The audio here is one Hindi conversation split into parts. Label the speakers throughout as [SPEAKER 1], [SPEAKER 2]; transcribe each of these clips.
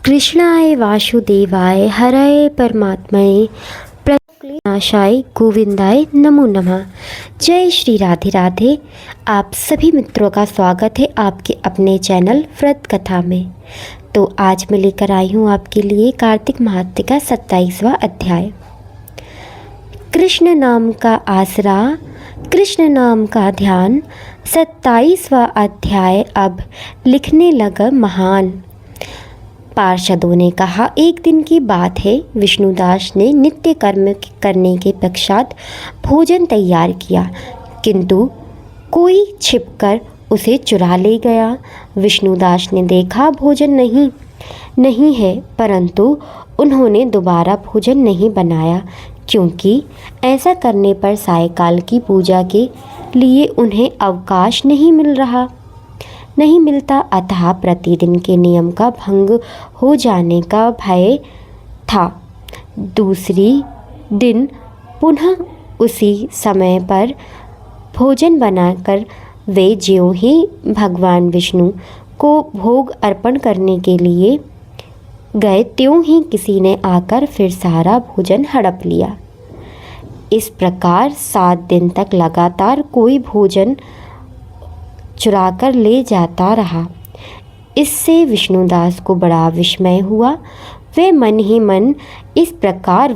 [SPEAKER 1] कृष्णाय वासुदेवाय हरये परमात्मने प्रणतक्लेशनाशाय गोविंदाय नमो नमः। जय श्री राधे राधे। आप सभी मित्रों का स्वागत है आपके अपने चैनल व्रत कथा में। तो आज मैं लेकर आई हूँ आपके लिए कार्तिक माहात्म्य का 27वां अध्याय। कृष्ण नाम का आसरा, कृष्ण नाम का ध्यान। 27वां अध्याय अब लिखने लगा महान। पार्षदों ने कहा, एक दिन की बात है, विष्णुदास ने नित्य कर्म करने के पश्चात भोजन तैयार किया, किंतु कोई छिपकर उसे चुरा ले गया। विष्णुदास ने देखा भोजन नहीं है, परंतु उन्होंने दोबारा भोजन नहीं बनाया, क्योंकि ऐसा करने पर सायंकाल की पूजा के लिए उन्हें अवकाश नहीं मिलता, अतः प्रतिदिन के नियम का भंग हो जाने का भय था। दूसरी दिन पुनः उसी समय पर भोजन बनाकर वे ज्यों ही भगवान विष्णु को भोग अर्पण करने के लिए गए, त्यों ही किसी ने आकर फिर सारा भोजन हड़प लिया। इस प्रकार 7 दिन तक लगातार कोई भोजन चुराकर ले जाता रहा। इससे विष्णुदास को बड़ा विस्मय हुआ। वे मन ही मन इस प्रकार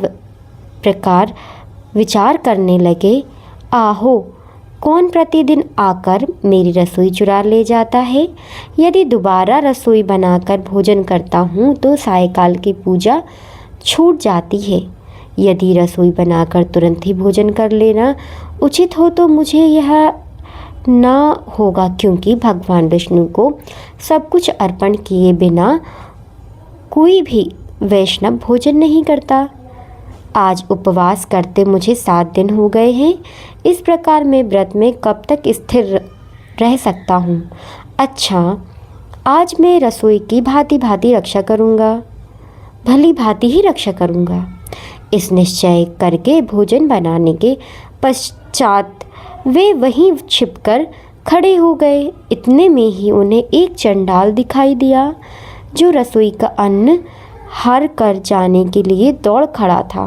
[SPEAKER 1] विचार करने लगे, आहो, कौन प्रतिदिन आकर मेरी रसोई चुरा ले जाता है? यदि दोबारा रसोई बनाकर भोजन करता हूँ तो सायंकाल की पूजा छूट जाती है। यदि रसोई बनाकर तुरंत ही भोजन कर लेना उचित हो तो मुझे यह ना होगा, क्योंकि भगवान विष्णु को सब कुछ अर्पण किए बिना कोई भी वैष्णव भोजन नहीं करता। आज उपवास करते मुझे 7 दिन हो गए हैं। इस प्रकार मैं व्रत में कब तक स्थिर रह सकता हूँ? अच्छा, आज मैं रसोई की भांति भांति रक्षा करूँगा, भली भांति ही रक्षा करूँगा। इस निश्चय करके भोजन बनाने के पश्चात वे वहीं छिपकर खड़े हो गए। इतने में ही उन्हें एक चंडाल दिखाई दिया, जो रसोई का अन्न हर कर जाने के लिए दौड़ खड़ा था।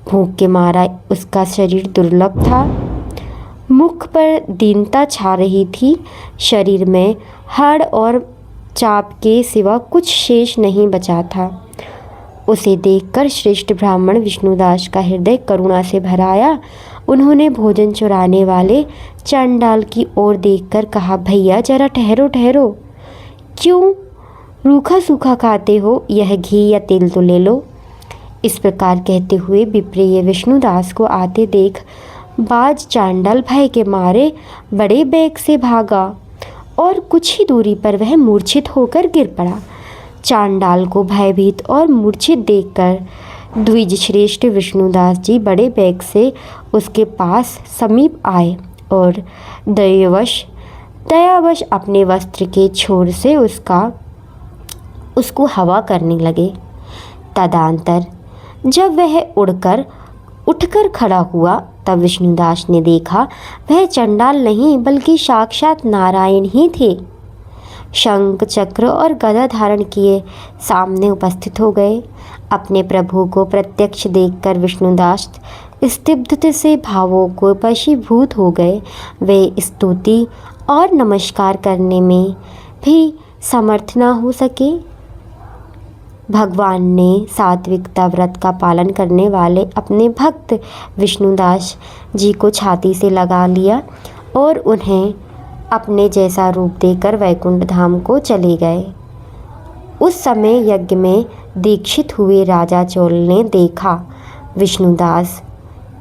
[SPEAKER 1] भूख के मारा उसका शरीर दुर्लभ था, मुख पर दीनता छा रही थी, शरीर में हाड़ और चाप के सिवा कुछ शेष नहीं बचा था। उसे देखकर श्रेष्ठ ब्राह्मण विष्णुदास का हृदय करुणा से भर आया। उन्होंने भोजन चुराने वाले चंडाल की ओर देखकर कहा, भैया जरा ठहरो ठहरो, क्यों रूखा सूखा खाते हो? यह घी या तेल तो ले लो। इस प्रकार कहते हुए विप्रिय विष्णुदास को आते देख बाज चांडाल भय के मारे बड़े बेग से भागा और कुछ ही दूरी पर वह मूर्छित होकर गिर पड़ा। चांडाल को भयभीत और मूर्छित देखकर द्विज श्रेष्ठ विष्णुदास जी बड़े बेग से उसके पास समीप आए और दयावश अपने वस्त्र के छोर से उसको हवा करने लगे। तदंतर जब वह उठकर खड़ा हुआ, तब विष्णुदास ने देखा वह चंडाल नहीं बल्कि साक्षात नारायण ही थे। शंख चक्र और गदा धारण किए सामने उपस्थित हो गए। अपने प्रभु को प्रत्यक्ष देखकर विष्णुदास स्तब्धता से भावों को वशीभूत हो गए। वे स्तुति और नमस्कार करने में भी समर्थ न हो सके। भगवान ने सात्विकता व्रत का पालन करने वाले अपने भक्त विष्णुदास जी को छाती से लगा लिया और उन्हें अपने जैसा रूप देकर वैकुंठ धाम को चले गए। उस समय यज्ञ में दीक्षित हुए राजा चोल ने देखा विष्णुदास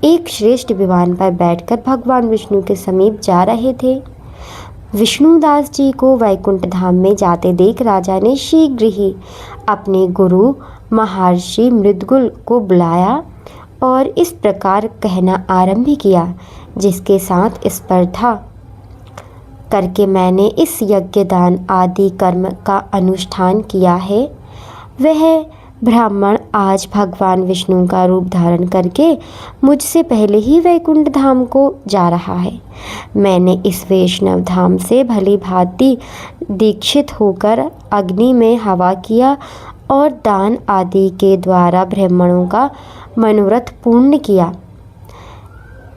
[SPEAKER 1] एक श्रेष्ठ विमान पर बैठकर भगवान विष्णु के समीप जा रहे थे। विष्णुदास जी को वैकुंठ धाम में जाते देख राजा ने शीघ्र ही अपने गुरु महर्षि मृदगुल को बुलाया और इस प्रकार कहना आरंभ किया, जिसके साथ स्पर्धा करके मैंने इस यज्ञ दान आदि कर्म का अनुष्ठान किया है, वह ब्राह्मण आज भगवान विष्णु का रूप धारण करके मुझसे पहले ही वैकुंठ धाम को जा रहा है। मैंने इस वैष्णव धाम से भली भांति दीक्षित होकर अग्नि में हवा किया और दान आदि के द्वारा ब्राह्मणों का मनोरथ पूर्ण किया।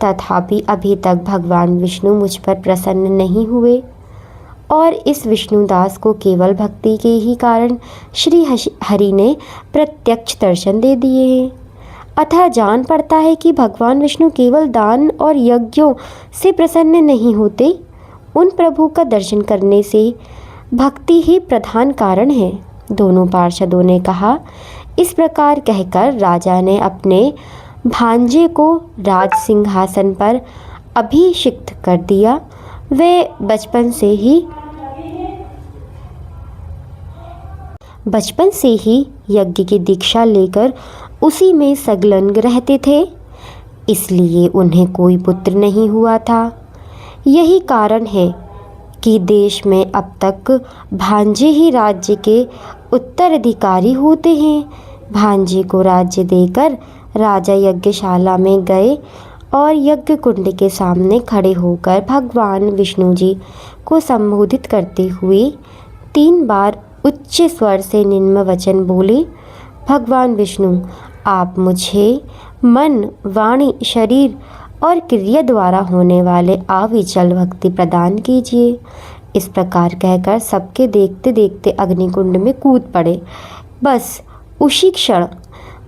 [SPEAKER 1] तथापि अभी तक भगवान विष्णु मुझ पर प्रसन्न नहीं हुए और इस विष्णुदास को केवल भक्ति के ही कारण श्री हरि ने प्रत्यक्ष दर्शन दे दिए हैं। अतः जान पड़ता है कि भगवान विष्णु केवल दान और यज्ञों से प्रसन्न नहीं होते, उन प्रभु का दर्शन करने से भक्ति ही प्रधान कारण है। दोनों पार्षदों ने कहा। इस प्रकार कहकर राजा ने अपने भांजे को राज सिंहासन पर अभिषिक्त कर दिया। वे बचपन से ही यज्ञ की दीक्षा लेकर उसी में संलग्न रहते थे, इसलिए उन्हें कोई पुत्र नहीं हुआ था। यही कारण है कि देश में अब तक भांजे ही राज्य के उत्तराधिकारी होते हैं। भांजे को राज्य देकर राजा यज्ञशाला में गए और यज्ञ कुंड के सामने खड़े होकर भगवान विष्णु जी को संबोधित करते हुए 3 बार उच्च स्वर से निम्न वचन बोले। भगवान विष्णु, आप मुझे मन, वाणी, शरीर और क्रिया द्वारा होने वाले अविचल भक्ति प्रदान कीजिए। इस प्रकार कहकर सबके देखते देखते अग्निकुंड में कूद पड़े। बस उसी क्षण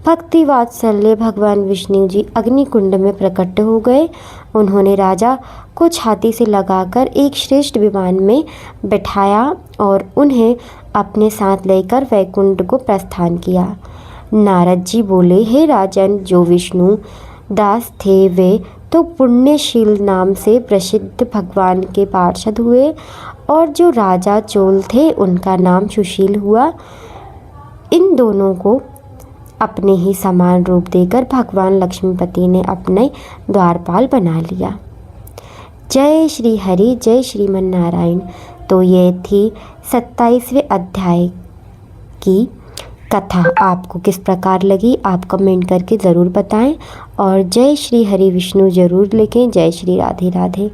[SPEAKER 1] भक्ति वात्सल्य भगवान विष्णु जी अग्निकुंड में प्रकट हो गए। उन्होंने राजा को छाती से लगाकर एक श्रेष्ठ विमान में बैठाया और उन्हें अपने साथ लेकर वैकुंठ को प्रस्थान किया। नारद जी बोले, हे राजन, जो विष्णु दास थे वे तो पुण्यशील नाम से प्रसिद्ध भगवान के पार्षद हुए और जो राजा चोल थे उनका नाम सुशील हुआ। इन दोनों को अपने ही समान रूप देकर भगवान लक्ष्मीपति ने अपने द्वारपाल बना लिया। जय श्री हरि, जय श्रीमन नारायण। तो ये थी 27वें अध्याय की कथा। आपको किस प्रकार लगी आप कमेंट करके ज़रूर बताएं और जय श्री हरि विष्णु ज़रूर लिखें। जय श्री राधे राधे।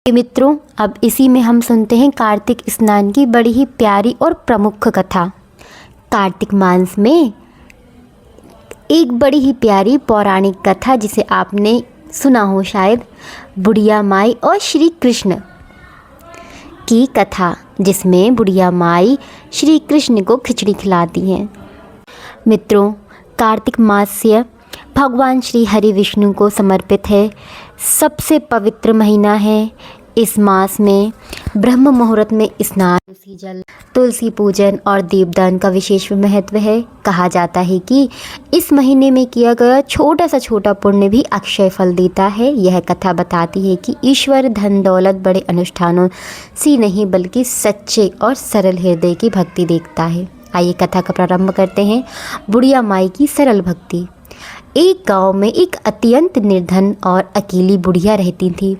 [SPEAKER 1] मित्रों, अब इसी में हम सुनते हैं कार्तिक स्नान की बड़ी ही प्यारी और प्रमुख कथा। कार्तिक मास में एक बड़ी ही प्यारी पौराणिक कथा जिसे आपने सुना हो शायद, बुढ़िया माई और श्री कृष्ण की कथा, जिसमें बुढ़िया माई श्री कृष्ण को खिचड़ी खिलाती हैं। मित्रों, कार्तिक मास्य भगवान श्री हरि विष्णु को समर्पित है। सबसे पवित्र महीना है। इस मास में ब्रह्म मुहूर्त में स्नान, तुलसी जल, तुलसी पूजन और दीपदान का विशेष महत्व है। कहा जाता है कि इस महीने में किया गया छोटा सा छोटा पुण्य भी अक्षय फल देता है। यह कथा बताती है कि ईश्वर धन दौलत बड़े अनुष्ठानों से नहीं बल्कि सच्चे और सरल हृदय की भक्ति देखता है। आइए कथा का प्रारंभ करते हैं। बुढ़िया माई की सरल भक्ति। एक गांव में एक अत्यंत निर्धन और अकेली बुढ़िया रहती थी।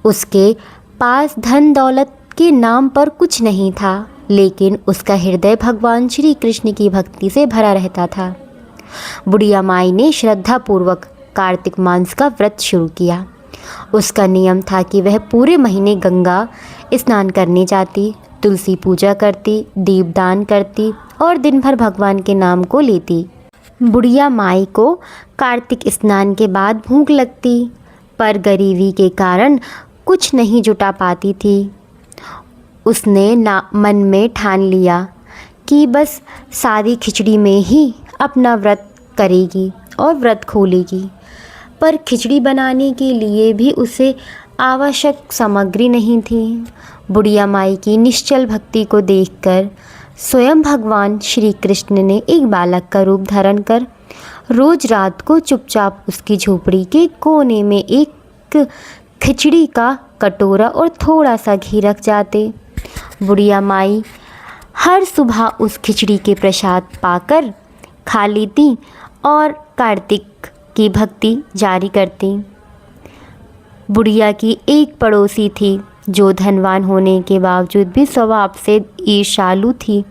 [SPEAKER 1] उसके पास धन दौलत के नाम पर कुछ नहीं था, लेकिन उसका हृदय भगवान श्री कृष्ण की भक्ति से भरा रहता था। बुढ़िया माई ने श्रद्धापूर्वक कार्तिक मास का व्रत शुरू किया। उसका नियम था कि वह पूरे महीने गंगा स्नान करने जाती, तुलसी पूजा करती, दीपदान करती और दिन भर भगवान के नाम को लेती। बुढ़िया माई को कार्तिक स्नान के बाद भूख लगती, पर गरीबी के कारण कुछ नहीं जुटा पाती थी। उसने मन में ठान लिया कि बस सादी खिचड़ी में ही अपना व्रत करेगी और व्रत खोलेगी। पर खिचड़ी बनाने के लिए भी उसे आवश्यक सामग्री नहीं थी। बुढ़िया माई की निश्चल भक्ति को देखकर स्वयं भगवान श्री कृष्ण ने एक बालक का रूप धारण कर रोज रात को चुपचाप उसकी झोपड़ी के कोने में एक खिचड़ी का कटोरा और थोड़ा सा घी रख जाते। बुढ़िया माई हर सुबह उस खिचड़ी के प्रसाद पाकर खा लेती और कार्तिक की भक्ति जारी करती। बुढ़िया की एक पड़ोसी थी जो धनवान होने के बावजूद भी स्वभाव से ईर्ष्यालु थी।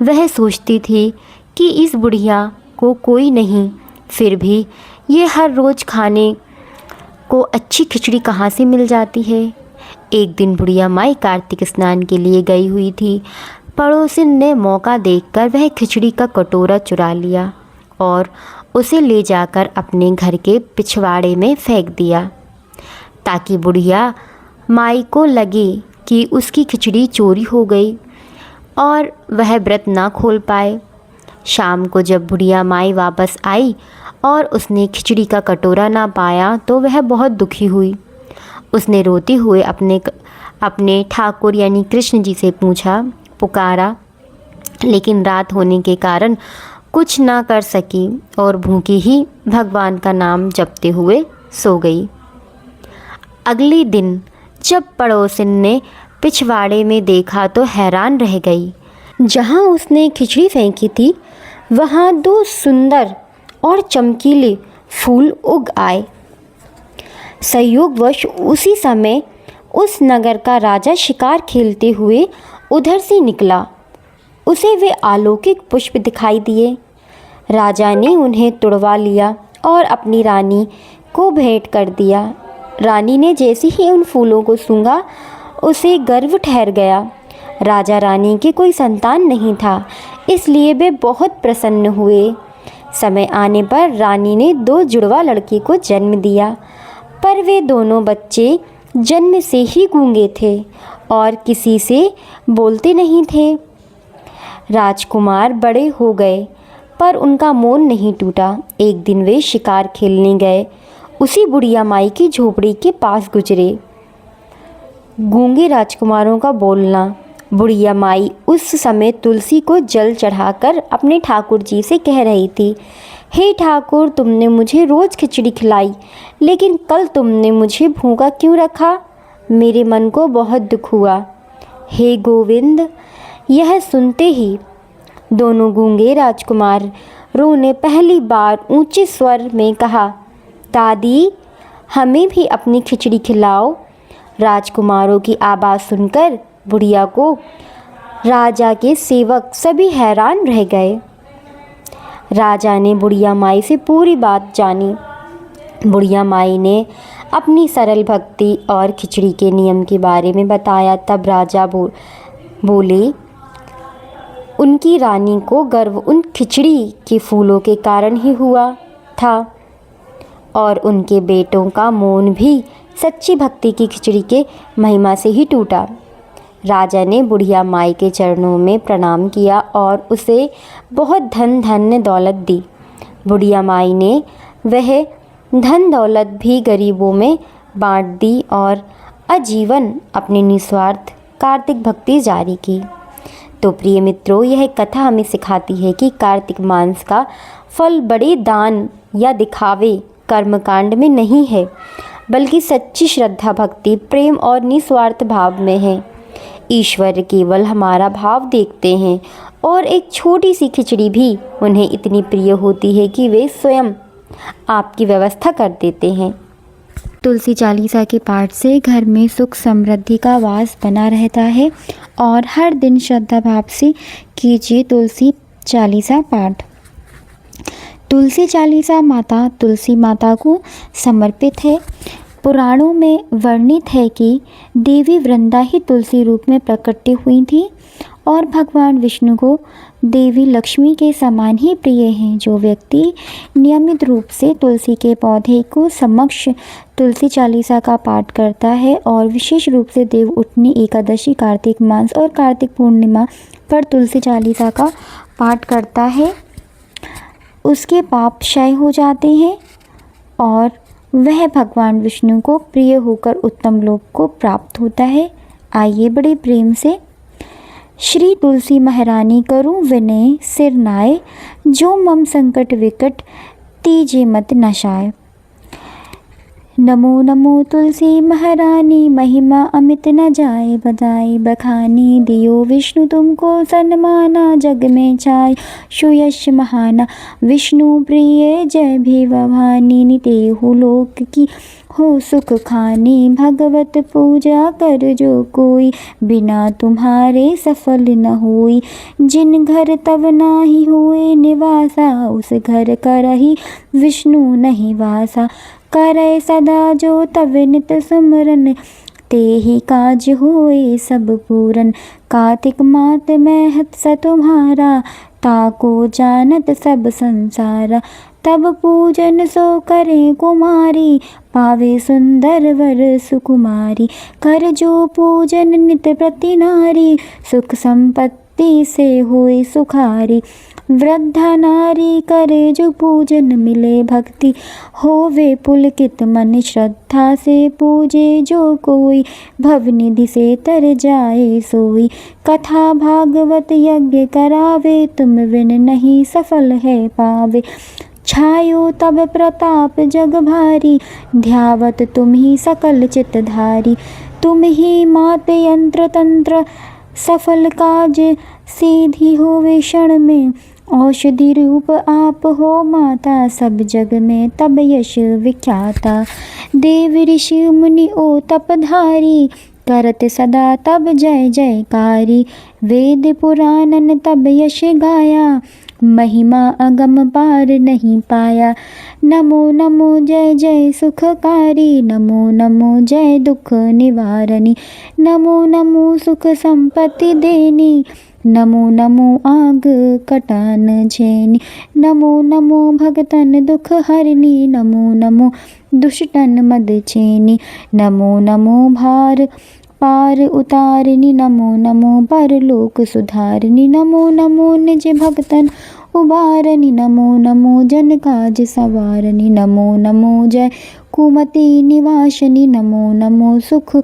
[SPEAKER 1] वह सोचती थी कि इस बुढ़िया को कोई नहीं, फिर भी ये हर रोज़ खाने को अच्छी खिचड़ी कहाँ से मिल जाती है। एक दिन बुढ़िया माई कार्तिक स्नान के लिए गई हुई थी। पड़ोसिन ने मौका देखकर वह खिचड़ी का कटोरा चुरा लिया और उसे ले जाकर अपने घर के पिछवाड़े में फेंक दिया, ताकि बुढ़िया माई को लगे कि उसकी खिचड़ी चोरी हो गई और वह व्रत ना खोल पाए। शाम को जब बुढ़िया माई वापस आई और उसने खिचड़ी का कटोरा ना पाया तो वह बहुत दुखी हुई। उसने रोते हुए अपने ठाकुर यानी कृष्ण जी से पुकारा, लेकिन रात होने के कारण कुछ ना कर सकी और भूखी ही भगवान का नाम जपते हुए सो गई। अगले दिन जब पड़ोसिन ने पिछवाड़े में देखा तो हैरान रह गई। जहाँ उसने खिचड़ी फेंकी थी वहाँ 2 सुंदर और चमकीले फूल उग आए। संयोगवश उसी समय उस नगर का राजा शिकार खेलते हुए उधर से निकला। उसे वे अलौकिक पुष्प दिखाई दिए। राजा ने उन्हें तुड़वा लिया और अपनी रानी को भेंट कर दिया। रानी ने जैसे ही उन फूलों को सूंघा उसे गर्व ठहर गया। राजा रानी के कोई संतान नहीं था, इसलिए वे बहुत प्रसन्न हुए। समय आने पर रानी ने 2 जुड़वा लड़के को जन्म दिया, पर वे दोनों बच्चे जन्म से ही गूंगे थे और किसी से बोलते नहीं थे। राजकुमार बड़े हो गए पर उनका मोन नहीं टूटा। एक दिन वे शिकार खेलने गए। उसी बुढ़िया माई की झोपड़ी के पास गुजरे। गूंगे राजकुमारों का बोलना। बुढ़िया माई उस समय तुलसी को जल चढ़ाकर अपने ठाकुर जी से कह रही थी, हे ठाकुर, तुमने मुझे रोज़ खिचड़ी खिलाई, लेकिन कल तुमने मुझे भूखा क्यों रखा? मेरे मन को बहुत दुख हुआ। हे गोविंद। यह सुनते ही दोनों गूंगे राजकुमारों ने पहली बार ऊंचे स्वर में कहा, दादी, हमें भी अपनी खिचड़ी खिलाओ। राजकुमारों की आवाज़ सुनकर बुढ़िया को राजा के सेवक सभी हैरान रह गए। राजा ने बुढ़िया माई से पूरी बात जानी। बुढ़िया माई ने अपनी सरल भक्ति और खिचड़ी के नियम के बारे में बताया। तब राजा बोले, उनकी रानी को गर्व उन खिचड़ी के फूलों के कारण ही हुआ था और उनके बेटों का मोन भी सच्ची भक्ति की खिचड़ी के महिमा से ही टूटा। राजा ने बुढ़िया माई के चरणों में प्रणाम किया और उसे बहुत धन दौलत दी। बुढ़िया माई ने वह धन दौलत भी गरीबों में बांट दी और आजीवन अपनी निस्वार्थ कार्तिक भक्ति जारी की। तो प्रिय मित्रों, यह कथा हमें सिखाती है कि कार्तिक मास का फल बड़े दान या दिखावे कर्मकांड में नहीं है, बल्कि सच्ची श्रद्धा, भक्ति, प्रेम और निस्वार्थ भाव में है। ईश्वर केवल हमारा भाव देखते हैं और एक छोटी सी खिचड़ी भी उन्हें इतनी प्रिय होती है कि वे स्वयं आपकी व्यवस्था कर देते हैं। तुलसी चालीसा के पाठ से घर में सुख समृद्धि का वास बना रहता है और हर दिन श्रद्धा भाव से कीजिए तुलसी चालीसा पाठ। तुलसी चालीसा माता तुलसी माता को समर्पित है। पुराणों में वर्णित है कि देवी वृंदा ही तुलसी रूप में प्रकट हुई थी और भगवान विष्णु को देवी लक्ष्मी के समान ही प्रिय हैं। जो व्यक्ति नियमित रूप से तुलसी के पौधे को समक्ष तुलसी चालीसा का पाठ करता है और विशेष रूप से देव उठनी एकादशी, कार्तिक मास और कार्तिक पूर्णिमा पर तुलसी चालीसा का पाठ करता है, उसके पाप क्षय हो जाते हैं और वह भगवान विष्णु को प्रिय होकर उत्तम लोक को प्राप्त होता है। आइए बड़े प्रेम से श्री तुलसी महारानी करूं विनय सिर नाय, जो मम संकट विकट तीजे मत नशाए। नमो नमो तुलसी महारानी, महिमा अमित न जाए, बजाए बखानी दियो विष्णु तुमको सन्माना, जग में छाय सुयश महाना, विष्णु प्रिय जय भी भवानी, नितेहु लोक की हो सुख खानी, भगवत पूजा कर जो कोई, बिना तुम्हारे सफल न होई, जिन घर तब नाही हुए निवासा, उस घर करहि विष्णु नहीं वासा, करे सदा जो तब नित सुमरन,
[SPEAKER 2] ते ही काज होए सब पूरन। कार्तिक मात महत स तुम्हारा, ताको जानत सब संसारा। तब पूजन सो करे कुमारी, पावे सुंदर वर सुकुमारी। कर जो पूजन नित प्रति नारी, सुख संपत्ति से होए सुखारी। वृद्धा नारी करे जो पूजन मिले भक्ति, होवे पुलकित मन श्रद्धा से पूजे जो कोई। भवनिधि से तर जाए सोई, कथा भागवत यज्ञ करावे। तुम बिन नहीं सफल है पावे, छायो तब प्रताप जग भारी। ध्यावत तुम ही सकल चितधारी, तुम ही मात यंत्र तंत्र सफल काज। सीधी होवे क्षण में औषधि रूप आप हो माता, सब जग में तब यश विख्याता। देव ऋषि मुनि ओ तपधारी, करत सदा तब जय जयकारी। वेद पुराणन तब यश गाया, महिमा अगम पार नहीं पाया। नमो नमो जय जय सुखकारी, नमो नमो जय दुख निवारणी। नमो नमो सुख संपत्ति देनी, नमो नमो आग कटान झेनी। नमो नमो भगतन दुख हरनी, नमो नमो दुष्टन मद छेनी। नमो नमो भार पार उतारनी, नमो नमो परलोक सुधारनी। नमो नमो निज भगतन उबारनी, नमो नमो जन काज सवारनी। नमो नमो जय कुमति निवासनी, नमो नमो सुख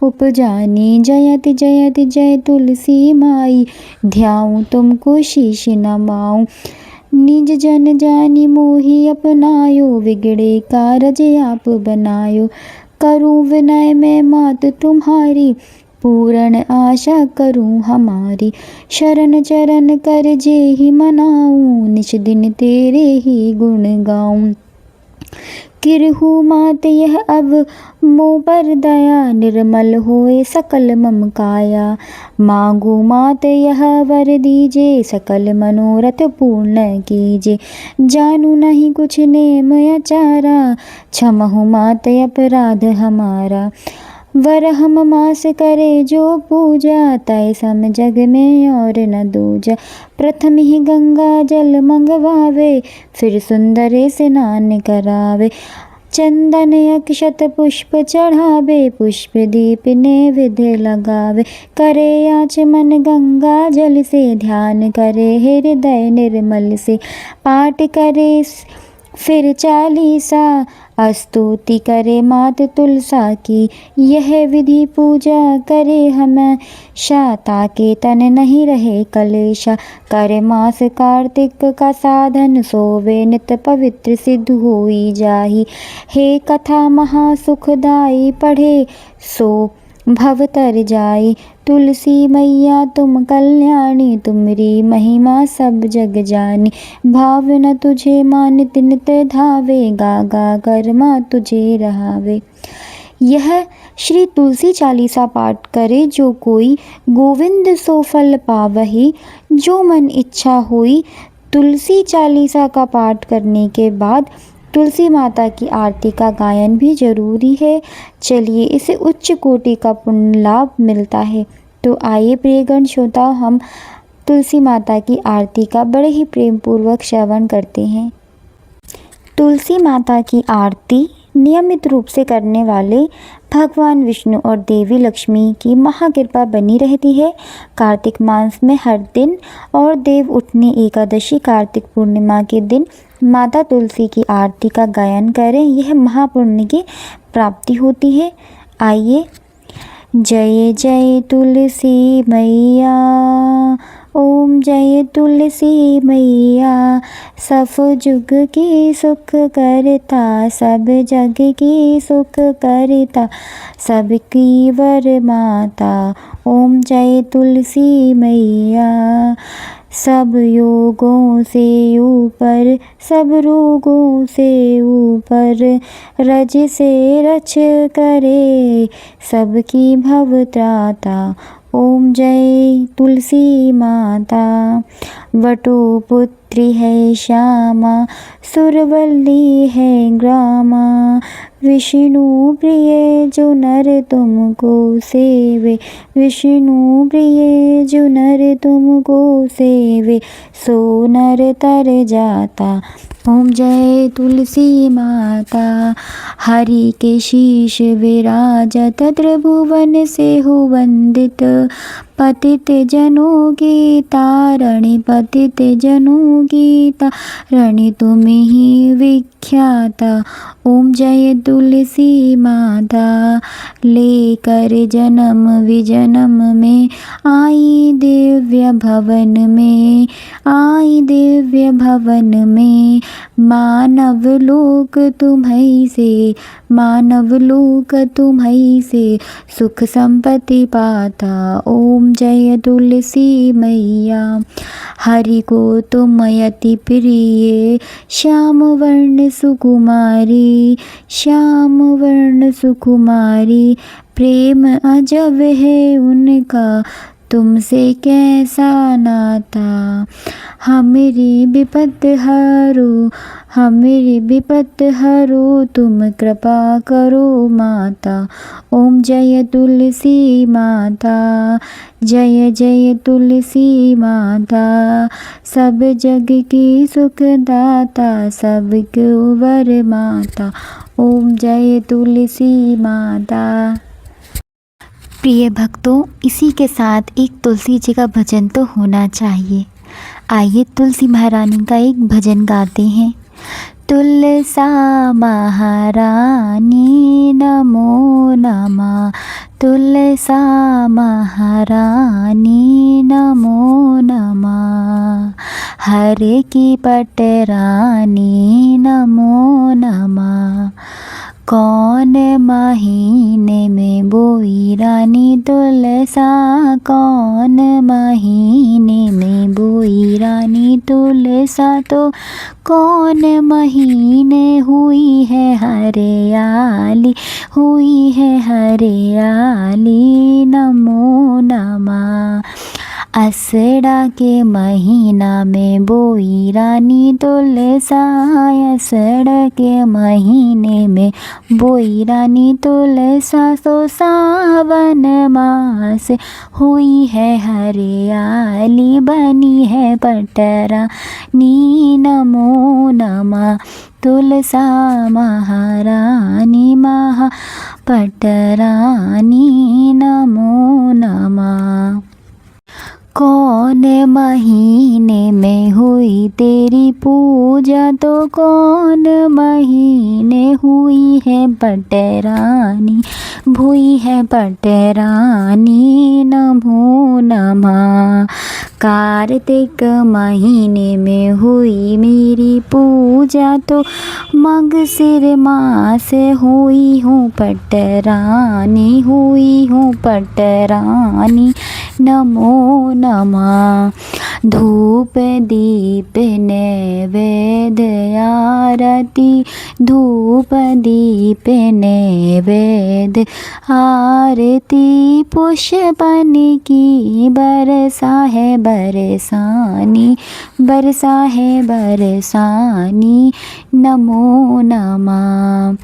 [SPEAKER 2] उपजानी। जयति जयति जय तुलसी माई, ध्याऊं तुमको शीश नमाऊं। निज जन जानी मोहि अपनायो, बिगड़े कारज आप बनायो। करूं विनय मैं मात तुम्हारी, पूर्ण आशा करूं हमारी। शरण चरण कर जे ही मनाऊं, निज दिन तेरे ही गुण गाऊं। किरहु मात यह अब मोह पर दया, निर्मल होए सकल मम काया। मांगू मात यह वर दीजे, सकल मनोरथ पूर्ण कीजे। जानू नहीं कुछ नेम आचारा, क्षमहु मात अपराध हमारा। वर हम मास करे जो पूजा, तय सम जग में और न दूजा। प्रथम ही गंगा जल मंगवावे, फिर सुंदर स्नान करावे। चंदन अक्षत पुष्प चढ़ावे, पुष्प दीप नैवेद्य लगावे। करे आचमन गंगा जल से, ध्यान करे हृदय निर्मल से। पाठ करे फिर चालीसा, स्तुति करे मात तुलसा की। यह विधि पूजा करे हमेशा, ताके तन नहीं रहे कलेशा। करे मास कार्तिक का साधन, सोवे नित पवित्र सिद्ध होई जाही। हे कथा महासुखदाई, पढ़े सो भव तर जाई। तुलसी मैया तुम कल्याणी, तुमरी महिमा सब जग जानी। भावना तुझे मानित नित धावे, गा गा कर माँ तुझे रहावे। यह श्री तुलसी चालीसा पाठ करे जो कोई, गोविंद सो फल पावही जो मन इच्छा होई। तुलसी चालीसा का पाठ करने के बाद तुलसी माता की आरती का गायन भी जरूरी है। चलिए, इसे उच्च कोटि का पुण्य लाभ मिलता है। तो आइए प्रियगण श्रोता, हम तुलसी माता की आरती का बड़े ही प्रेम पूर्वक श्रवण करते हैं। तुलसी माता की आरती नियमित रूप से करने वाले भगवान विष्णु और देवी लक्ष्मी की महाकृपा बनी रहती है। कार्तिक मास में हर दिन और देव उठनी एकादशी कार्तिक पूर्णिमा के दिन माता तुलसी की आरती का गायन करें, यह महापुण्य की प्राप्ति होती है। आइए, जय जय तुलसी मैया, ओम जय तुलसी मैया। सब जुग की सुख करता, सब जग की सुख करता, सबकी वर माता। ओम जय तुलसी मैया। सब योगों से ऊपर, सब रोगों से ऊपर, रज से रच करे, सबकी भव त्राता। ओम जय तुलसी माता। वटुपुत्री है श्यामा, सुरवल्ली है ग्रामा। विष्णु प्रिय जो नर तुमको सेवे, विष्णु प्रिय जो नर तुमको सेवे, सो नर तर जाता। ओम जय तुलसी माता। हरि के शीश विराजत त्रिभुवन से हो वंदित, पतित जनों की तारणी, पतित जनों की तारणी, तुम ही विख्याता। ओम जय तुलसी माता। लेकर जन्म विजन्म में आई दिव्य भवन में, आई दिव्य भवन में, मानव लोक तुम्हीं से, मानव लोक तुम्हीं से, सुख संपत्ति पाता। ओम जय तुलसी मैया। हरि को तुम अति प्रिय, श्याम वर्ण सुकुमारी, श्याम वर्ण सुकुमारी, प्रेम अजब है उनका, तुमसे कैसा नाता। हमारी विपत हरो, हमारी विपत हरो, तुम कृपा करो माता। ओम जय तुलसी माता। जय जय तुलसी माता। सब जग की सुखदाता, सबको वर माता। ओम जय तुलसी माता। प्रिय भक्तों, इसी के साथ एक तुलसी जी का भजन तो होना चाहिए। आइए तुलसी महारानी का एक भजन गाते हैं। तुलसा महारानी नमो नमः, तुलसा महारानी नमो नमः, हर की पटरानी नमो नमः। कौन महीने में बोई रानी तुलसा, कौन महीने में बोई रानी तुलसा, तो कौन महीने हुई है हरियाली, हुई है हरियाली नमो नमः। असड़ा के महीना में बोई रानी तुलसा, असड़ा के महीने में बोई रानी तुलसा, सो सावन मास हुई है हरियाली, बनी है पटरानी नमो नमः। तुलसा महारानी महा पटरानी नमो नमः। कौन महीने में हुई तेरी पूजा, तो कौन महीने हुई है पटरानी, भुई है पटरानी नमो नमः। कार्तिक महीने में हुई मेरी पूजा, तो मगसिर मास हुई हूँ पटरानी, हुई हूँ पटरानी नमो नमः। धूप दीप नैवेद्य आरती, धूप दीप नैवेद्य आरती, पुष्पन की बरसा है बरसानी, बरसा है बरसानी नमो नमः।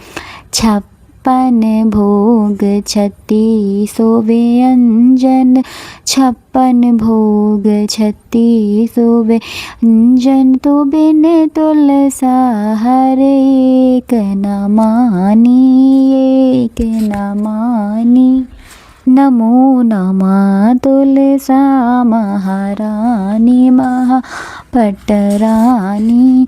[SPEAKER 2] छप्पन भोग 36 व्यंजन, छप्पन भोग 36 व्यंजन, तो बिन तुलसा हर एक न मानी, एक न मानी नमो नमः। तुलसा महारानी महा पटरानी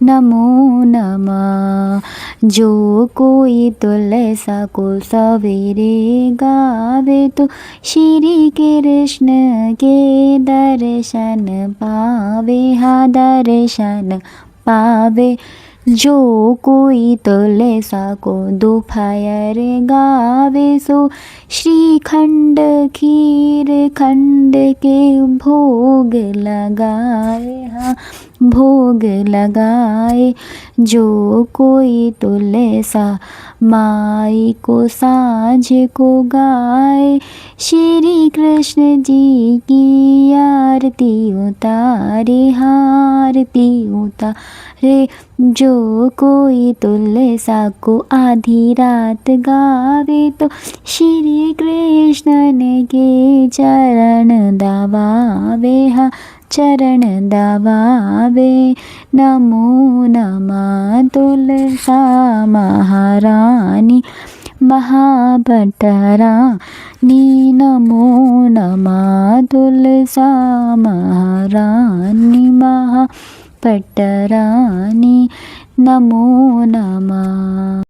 [SPEAKER 2] नमो नमः। जो कोई तुलसा को सवेरे गावे, तो श्री कृष्ण के दर्शन पावे, हाँ दर्शन पावे। जो कोई तुलसा को दोपहर गावे सो श्रीखंड खीर खंड के भोग लगाए। हाँ भोग लगाए। जो कोई तुलसा माई को साँझ को गाए श्री कृष्ण जी की आरती उतारे। आरती उतारे। जो कोई तुलसा को आधी रात गावे तो श्री कृष्ण के चरण दबावे। हाँ चरण दबावे। नमो नमः तुलसा महारानी महापटरानी। नमो नमः तुलसा महारानी महापटरानी। नमो नमः।